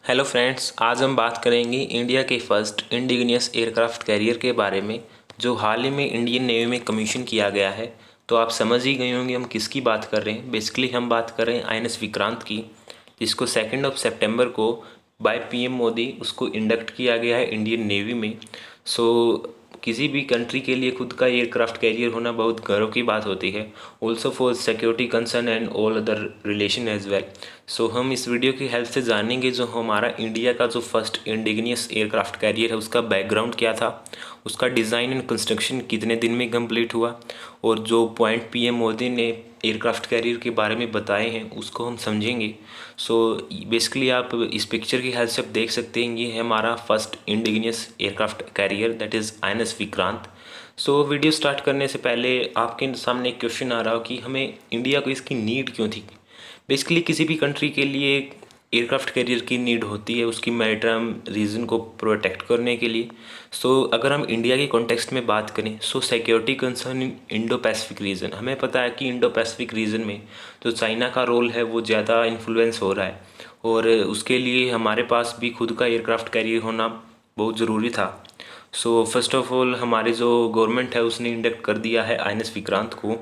Hello friends, आज हम बात करेंगे इंडिया के फर्स्ट इंडिजिनियस एयरक्राफ्ट कैरियर के बारे में जो हाल ही में इंडियन नेवी में कमीशन किया गया है। तो आप समझ ही गए होंगे हम किसकी बात कर रहे हैं। बेसिकली हम बात कर रहे हैं आईएनएस विक्रांत की, जिसको 2 सितंबर को बाय पीएम मोदी उसको इंडक्ट किया गया है इंडियन नेवी में। सो किसी भी कंट्री के लिए खुद का एयरक्राफ्ट कैरियर होना बहुत गर्व की बात होती है, also for security concern and all other relation as well. So हम इस वीडियो की हेल्प से जानेंगे जो हमारा इंडिया का जो फर्स्ट इंडिजिनियस एयरक्राफ्ट कैरियर है उसका बैकग्राउंड क्या था, उसका डिज़ाइन एंड कंस्ट्रक्शन कितने दिन में कंप्लीट हुआ, और जो पॉइंट पीएम मोदी ने एयरक्राफ्ट कैरियर के बारे में बताए हैं उसको हम समझेंगे। सो बेसिकली आप इस पिक्चर की हेल्प से देख सकते हैं, ये है हमारा first indigenous aircraft career that is INS Vikrant. So video start करने से पहले आपके सामने एक क्वेश्चन आ रहा हो कि हमें इंडिया को इसकी नीड क्यों थी। बेसिकली किसी भी कंट्री के लिए एयरक्राफ्ट कैरियर की नीड होती है उसकी मैरीटाइम रीजन को प्रोटेक्ट करने के लिए। सो अगर हम इंडिया के कॉन्टेक्स्ट में बात करें, सो security concern in Indo Pacific region, हमें पता है कि इंडो पैसिफिक रीजन में जो चाइना का रोल है वो ज़्यादा इन्फ्लुएंस हो रहा है, और उसके लिए हमारे पास भी खुद का एयरक्राफ्ट कैरियर होना बहुत ज़रूरी था। सो फर्स्ट ऑफ ऑल हमारी जो गवर्नमेंट है उसने इंडक्ट कर दिया है आईएनएस विक्रांत को।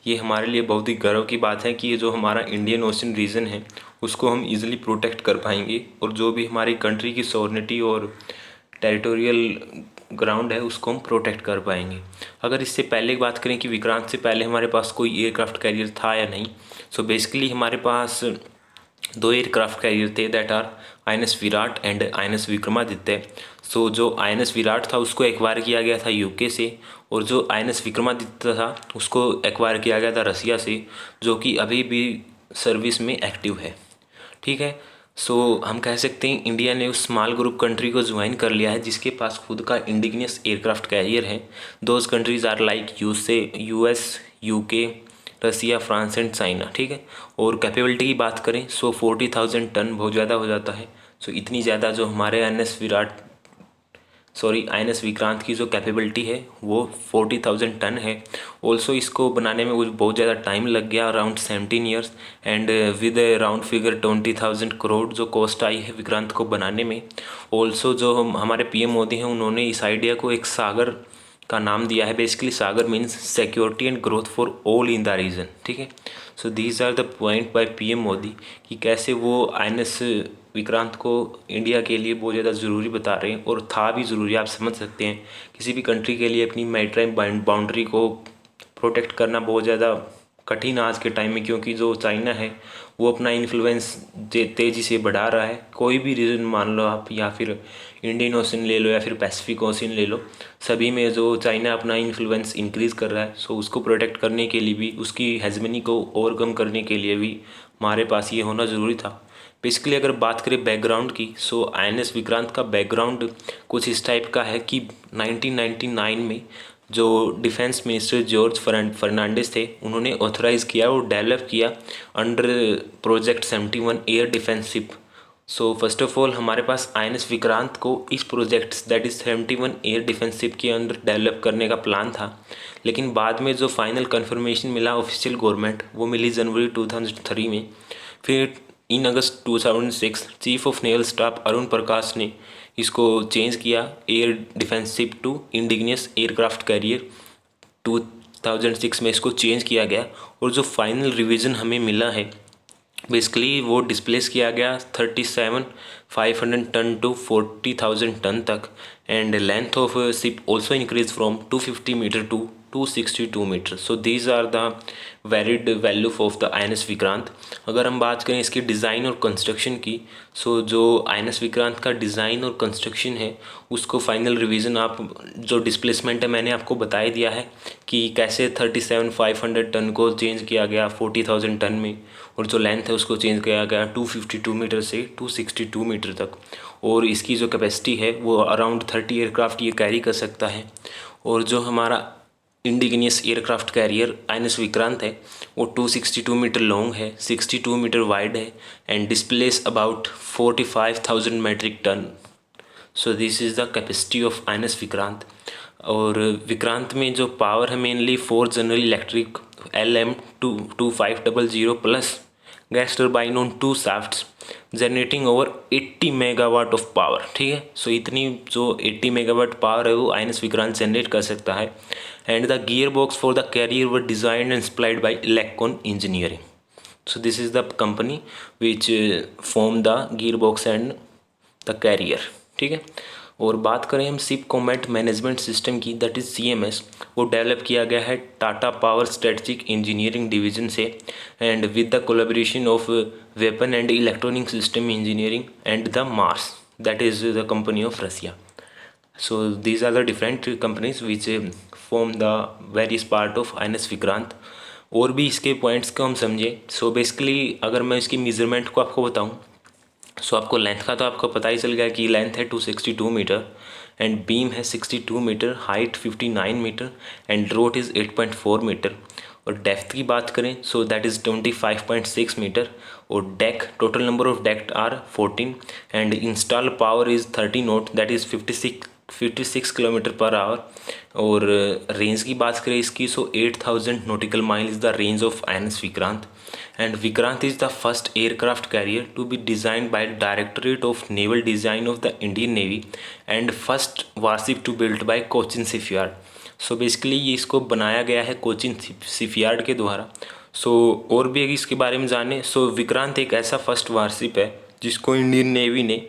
ये हमारे लिए बहुत ही गर्व की बात है कि ये जो हमारा इंडियन ओशन रीजन है उसको हम इजीली प्रोटेक्ट कर पाएंगे, और जो भी हमारी कंट्री की सॉवरेनिटी और टेरिटोरियल ग्राउंड है उसको हम प्रोटेक्ट कर पाएंगे। अगर इससे पहले बात करें कि विक्रांत से पहले हमारे पास कोई एयरक्राफ्ट कैरियर था या नहीं, सो बेसिकली हमारे पास दो एयरक्राफ्ट कैरियर थे that are INS Viraat and INS Vikramaditya. So जो आईएनएस विराट था उसको एक्वायर किया गया था यूके से, और जो आईएनएस विक्रमादित्य था उसको एक्वायर किया गया था रसिया से, जो कि अभी भी सर्विस में एक्टिव है। ठीक है। सो हम कह सकते हैं इंडिया ने उस स्मॉल ग्रुप कंट्री को ज्वाइन कर लिया है जिसके पास खुद का इंडिजिनियस एयरक्राफ्ट कैरियर है। Those countries are like US, UK, Russia, France and China. ठीक है। और कैपेबिलिटी की बात करें सो 40,000 टन बहुत ज़्यादा हो जाता है। सो इतनी ज़्यादा जो हमारे आईएनएस विक्रांत की जो कैपेबिलिटी है वो 40,000 टन है। ऑल्सो इसको बनाने में कुछ बहुत ज़्यादा टाइम लग गया, around 17 years, and with round figure 20,000 crore जो कॉस्ट आई है विक्रांत को बनाने में। ऑल्सो जो हमारे पीएम मोदी हैं उन्होंने इस आइडिया को एक सागर का नाम दिया है। Basically Sagar means security and growth for all in the region. ठीक है। So these are the point by PM Modi कि कैसे वो आईएनएस विक्रांत को इंडिया के लिए बहुत ज़्यादा ज़रूरी बता रहे हैं, और था भी ज़रूरी। आप समझ सकते हैं किसी भी कंट्री के लिए अपनी मैरीटाइम बाउंड्री को प्रोटेक्ट करना बहुत ज़्यादा कठिन आज के टाइम में, क्योंकि जो चाइना है वो अपना इन्फ्लुएंस तेज़ी से बढ़ा रहा है। कोई भी रीजन मान लो आप, या फिर इंडियन ओशन ले लो या फिर पैसिफिक ओशन ले लो, सभी में जो चाइना अपना इन्फ्लुएंस इंक्रीज़ कर रहा है। सो उसको प्रोटेक्ट करने के लिए भी, उसकी हेजमनी को ओवरकम करने के लिए भी हमारे पास ये होना ज़रूरी था। बेसिकली अगर बात करें बैकग्राउंड की, सो आईएनएस विक्रांत का बैकग्राउंड कुछ इस टाइप का है कि 1999 में जो डिफेंस मिनिस्टर जॉर्ज फर्नांडिस थे उन्होंने ऑथराइज़ किया और डेवलप किया under project 71 air defence ship. So first of all हमारे पास आईएनएस विक्रांत को इस project that is 71 air defence ship के अंदर डेवलप करने का प्लान था, लेकिन बाद में जो फाइनल कंफर्मेशन मिला ऑफिशियल गवर्नमेंट वो मिली जनवरी 2003 में। फिर in August 2006 chief of naval staff Arun Prakash ने इसको चेंज किया air defence ship to indigenous aircraft carrier. 2006 में इसको चेंज किया गया, और जो फाइनल रिवीजन हमें मिला है बेसिकली वो डिस्प्लेस किया गया 37,500 टन टू 40,000 टन तक, and length of ship also increase from 250 metre to 262 metre. So these are the varied value of the INS Vikrant. अगर हम बात करें इसकी डिज़ाइन और कंस्ट्रक्शन की, सो जो आईएनएस विक्रांत का डिज़ाइन और कंस्ट्रक्शन है उसको फाइनल रिवीजन आप जो डिस्प्लेसमेंट है मैंने आपको बता ही दिया है कि कैसे 37,500 टन को चेंज किया गया 40,000 टन में, और जो लेंथ है उसको चेंज किया गया 252 मीटर से 262 मीटर तक, और इसकी जो कैपेसिटी है वो अराउंड 30 एयरक्राफ्ट ये कैरी कर सकता है। और जो हमारा indigenous aircraft carrier INS Vikrant है वो 262 मीटर लॉन्ग है, 62 मीटर वाइड है, and displace about 45,000 metric ton. So this is the capacity of INS Vikrant. और विक्रांत में जो पावर है mainly 4 General Electric LM 2500 plus gas turbine on 2 shafts. Generating over 80 megawatt of power. ठीक है, सो इतनी जो 80 मेगावाट पावर है वो आईएनएस विक्रांत जनरेट कर सकता है। And the gear box for the carrier were designed and supplied by electron engineering. So this is the company which form the gear box and the carrier. ठीक है, और बात करें हम शिप कॉम्बैट मैनेजमेंट सिस्टम की, that is CMS, वो develop किया गया है Tata power strategic engineering division से and with the collaboration of weapon and electronic system engineering and the Mars, that is the company of Russia. So these are the different companies which form the various part of INS Vikrant. और भी इसके points को हम समझे। So basically अगर मैं इसकी measurement को आपको बताऊं, सो आपको लेंथ का तो आपको पता ही चल गया कि लेंथ है 262 मीटर एंड बीम है 62 metre, height 59 metre and rote is 8.4 metre. और डेप्थ की बात करें सो दैट इज़ 25.6 मीटर। और deck, total number of deck are 14 and install power is 30 knot, that is 56 kilometre per hour. और range की बात करें इसकी so 8000 nautical mile is the range of INS Vikrant. And Vikrant is the first aircraft carrier to be designed bye directorate of naval design of the Indian Navy and first warship to built by Cochin shipyard. So basically ये इसको बनाया गया है Cochin shipyard के द्वारा। सो और भी अगर इसके बारे में जाने, सो विक्रांत एक ऐसा फर्स्ट वारशिप है जिसको इंडियन नेवी ने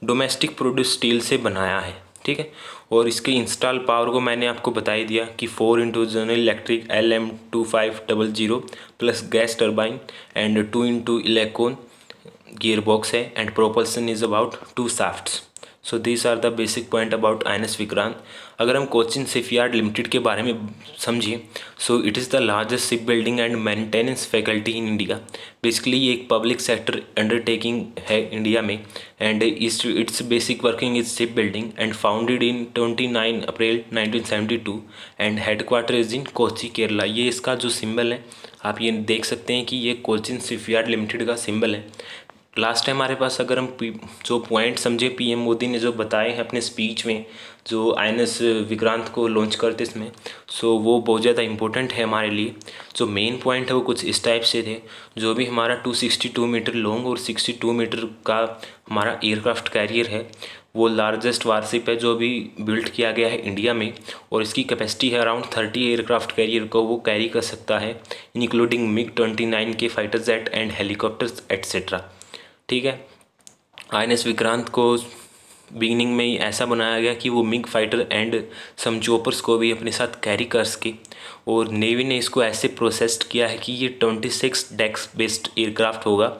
डोमेस्टिक प्रोड्यूस स्टील से बनाया है। ठीक है, और इसके इंस्टॉल पावर को मैंने आपको बता ही दिया कि 4 into general electric LM2500 plus gas turbine and 2 into electron gear box है and propulsion is about 2 shafts. So these are the basic point about INS Vikrant. अगर हम कोचिन शिपयार्ड लिमिटेड के बारे में समझें, so it is the largest ship building and maintenance faculty in India. Basically ये एक public sector undertaking है India में and it's basic working is ship building and founded in 29 April 1972 and headquarter is in Kochi Kerala. ये इसका जो symbol है आप ये देख सकते हैं कि ये कोचिन शिपयार्ड लिमिटेड का सिंबल है। लास्ट टाइम हमारे पास अगर हम जो पॉइंट समझे पीएम मोदी ने जो बताए हैं अपने स्पीच में जो आईएनएस विक्रांत को लॉन्च करते इसमें, सो वो बहुत ज़्यादा इम्पोर्टेंट है हमारे लिए। जो मेन पॉइंट है वो कुछ इस टाइप से थे, जो भी हमारा 262 मीटर लॉन्ग और 62 मीटर का हमारा एयरक्राफ्ट कैरियर है वो लार्जेस्ट वारशिप है जो भी बिल्ड किया गया है इंडिया में, और इसकी कैपेसिटी है अराउंड 30 एयरक्राफ्ट कैरियर को वो कैरी कर सकता है, इंक्लूडिंग MiG-29 के fighter jet and helicopters etcetera. ठीक है, आईएनएस विक्रांत को बिगिनिंग में ही ऐसा बनाया गया कि वो MiG fighter and some choppers को भी अपने साथ कैरी कर सके, और नेवी ने इसको ऐसे प्रोसेस्ड किया है कि ये 26 डेक्स बेस्ड एयरक्राफ्ट होगा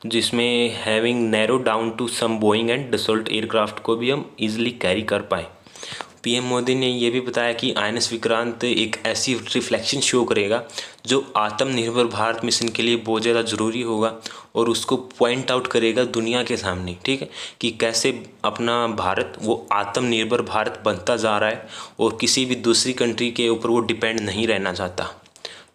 जिसमें having narrow down to some Boeing and Dassault aircraft को भी हम इजीली कैरी कर पाएँ। पीएम मोदी ने ये भी बताया कि आईएनएस विक्रांत एक ऐसी रिफ्लेक्शन शो करेगा जो आत्मनिर्भर भारत मिशन के लिए बहुत ज़्यादा ज़रूरी होगा और उसको पॉइंट आउट करेगा दुनिया के सामने। ठीक है, कि कैसे अपना भारत वो आत्मनिर्भर भारत बनता जा रहा है और किसी भी दूसरी कंट्री के ऊपर वो डिपेंड नहीं रहना चाहता।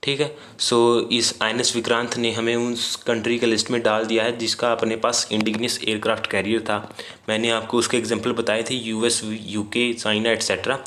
ठीक है, सो इस आईएनएस विक्रांत ने हमें उस कंट्री के लिस्ट में डाल दिया है जिसका अपने पास इंडिजिनस एयरक्राफ्ट कैरियर था। मैंने आपको उसके एग्जांपल बताए थे US, UK, China etcetera.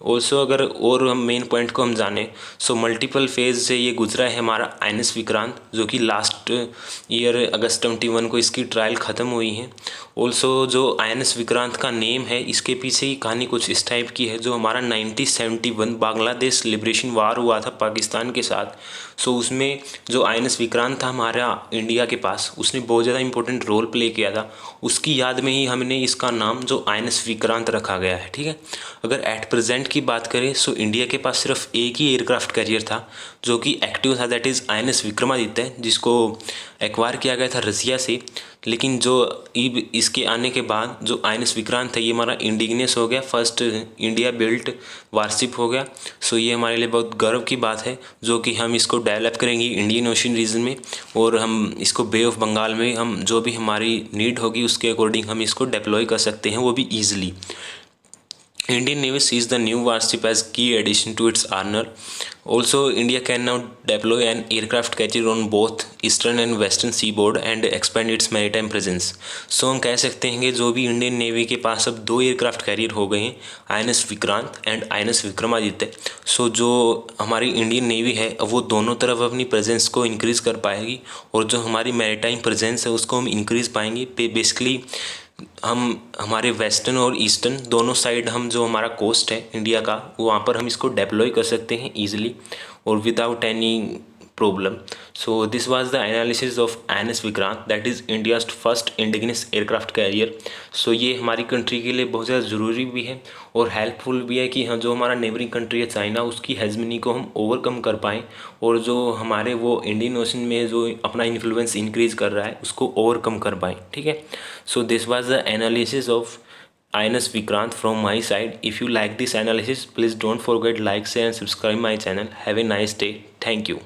Also अगर और हम मेन पॉइंट को हम जाने, सो मल्टीपल फेज से ये गुजरा है हमारा आईएनएस विक्रांत, जो कि लास्ट ईयर अगस्त 21 को इसकी ट्रायल ख़त्म हुई है। ऑल्सो जो आईएनएस विक्रांत का नेम है इसके पीछे ही कहानी कुछ इस टाइप की है। जो हमारा 1971 बांग्लादेश लिबरेशन वार हुआ था पाकिस्तान के साथ, सो उसमें जो आईएनएस विक्रांत था हमारा इंडिया के पास, उसने बहुत ज़्यादा इंपॉर्टेंट रोल प्ले किया था। उसकी याद में ही हमने इसका नाम जो आईएनएस विक्रांत रखा गया है। ठीक है, अगर एट प्रेजेंट की बात करें सो इंडिया के पास सिर्फ एक ही एयरक्राफ्ट कैरियर था जो कि एक्टिव था, दैट इज़ आईएनएस विक्रमादित्य, जिसको एक्वायर किया गया था रसिया से। लेकिन जो इसके आने के बाद जो आईएनएस विक्रांत है ये हमारा इंडिजिनस हो गया, फर्स्ट इंडिया बिल्ट वारशिप हो गया। सो ये हमारे लिए बहुत गर्व की बात है जो कि हम इसको डेवलप करेंगे इंडियन ओशन रीजन में, और हम इसको बे ऑफ बंगाल में हम जो भी हमारी नीड होगी उसके अकॉर्डिंग हम इसको डिप्लॉय कर सकते हैं, वो भी easily. Indian Navy sees the new warship as key addition to its arsenal. Also, India can now deploy an aircraft carrier on both eastern and western seaboard and expand its maritime presence. So हम कह सकते हैं कि जो भी Indian navy के पास अब 2 aircraft carrier हो गए हैं, INS Vikrant and INS Vikramaditya. So जो हमारी इंडियन नेवी है अब वो दोनों तरफ अपनी प्रेजेंस को इंक्रीज़ कर पाएगी, और जो हमारी मैरीटाइम प्रेजेंस है उसको हम इंक्रीज़ पाएंगे. बेसिकली हम हमारे वेस्टर्न और ईस्टर्न दोनों साइड हम जो हमारा कोस्ट है इंडिया का, वहाँ पर हम इसको डेप्लॉय कर सकते हैं ईजिली और without any problem. So this was the analysis of INS Vikrant, that is India's first indigenous aircraft carrier. So ये हमारी कंट्री के लिए बहुत ज़्यादा ज़रूरी भी है और हेल्पफुल भी है कि हाँ जो हमारा नेबरिंग कंट्री है चाइना, उसकी हेजमनी को हम ओवरकम कर पाएँ, और जो हमारे वो इंडियन ओशन में जो अपना इन्फ्लुएंस इंक्रीज़ कर रहा है उसको ओवरकम कर पाएँ. ठीक है. So this was the analysis of INS Vikrant from my side. If you like this analysis, please don't forget like, share and subscribe my channel. Have a nice day. Thank you.